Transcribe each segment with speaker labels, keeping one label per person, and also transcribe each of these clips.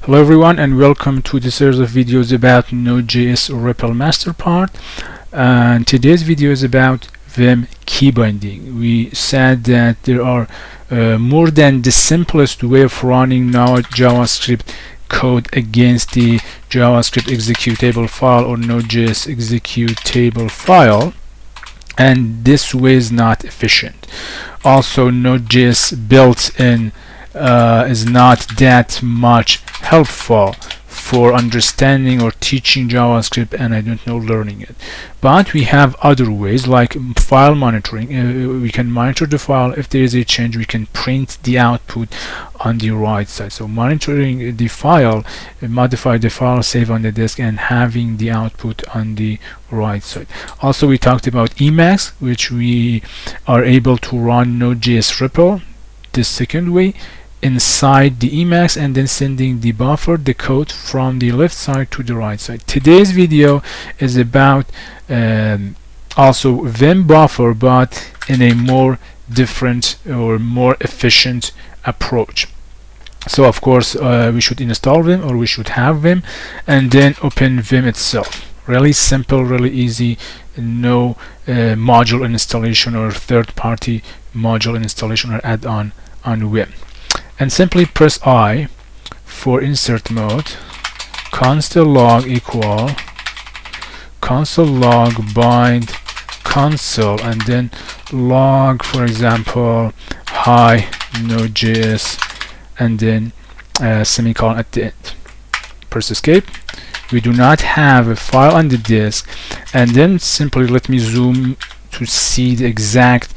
Speaker 1: Hello everyone, and welcome to the series of videos about node.js REPL master part. And today's video is about Vim key binding. We said that there are more than the simplest way of running Node JavaScript code against the JavaScript executable file or node.js executable file, and this way is not efficient. Also, node.js built-in is not that much helpful for understanding or teaching JavaScript, and I don't know, learning it. But we have other ways like file monitoring. We can monitor the file. If there is a change, we can print the output on the right side. So monitoring the file, modify the file, save on the disk, and having the output on the right side. Also, we talked about Emacs, which we are able to run node.js REPL, the second way, inside the Emacs, and then sending the buffer, the code, from the left side to the right side. Today's video is about also Vim buffer, but in a more different or more efficient approach. So of course we should install Vim, or we should have Vim, and then open Vim itself. Really simple, really easy, no module installation or third-party module installation or add-on on Vim. And simply press I for insert mode, console log equal console log bind console, and then log, for example, hi node.js, and then semicolon at the end. Press escape. We do not have a file on the disk, and then simply let me zoom to see the exact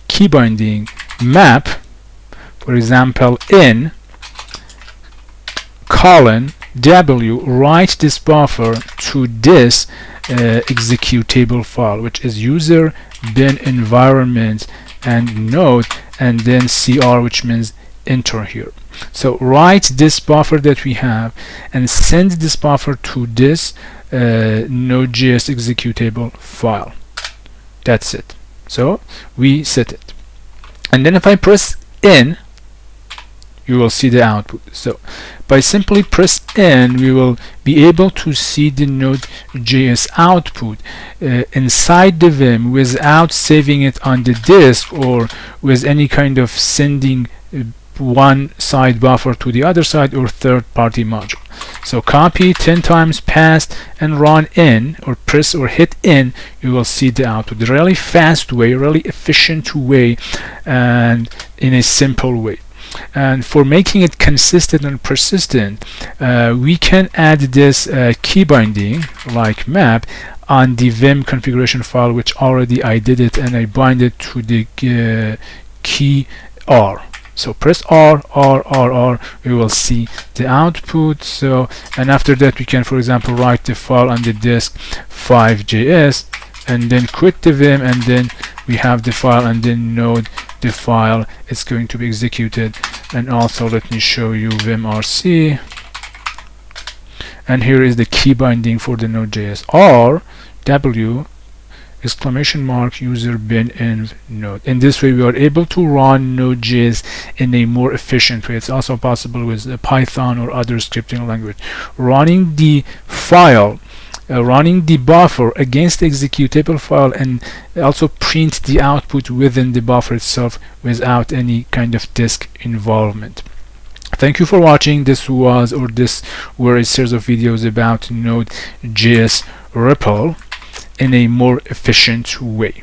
Speaker 1: key binding map. For example, in colon W, write this buffer to this executable file, which is user bin environment and node, and then CR, which means enter here. So write this buffer that we have and send this buffer to this node.js executable file. That's it. So we set it, and then if I press in, you will see the output. So by simply press N, we will be able to see the node.js output inside the Vim without saving it on the disk or with any kind of sending one side buffer to the other side or third-party module. So copy 10 times, paste, and run in, or press or hit in, you will see the output. Really fast way, really efficient way, and in a simple way. And for making it consistent and persistent, we can add this key binding like map on the Vim configuration file, which already I did it, and I bind it to the key R. So press R, we will see the output. So, and after that we can, for example, write the file on the disk 5.js, and then quit the Vim, and then we have the file, and then node the file is going to be executed. And also let me show you vimrc, and here is the key binding for the node.js. R W exclamation mark user bin env node. In this way we are able to run node.js in a more efficient way. It's also possible with Python or other scripting language. Running the file, running the buffer against the executable file, and also print the output within the buffer itself without any kind of disk involvement. Thank you for watching. This were a series of videos about node.js REPL in a more efficient way.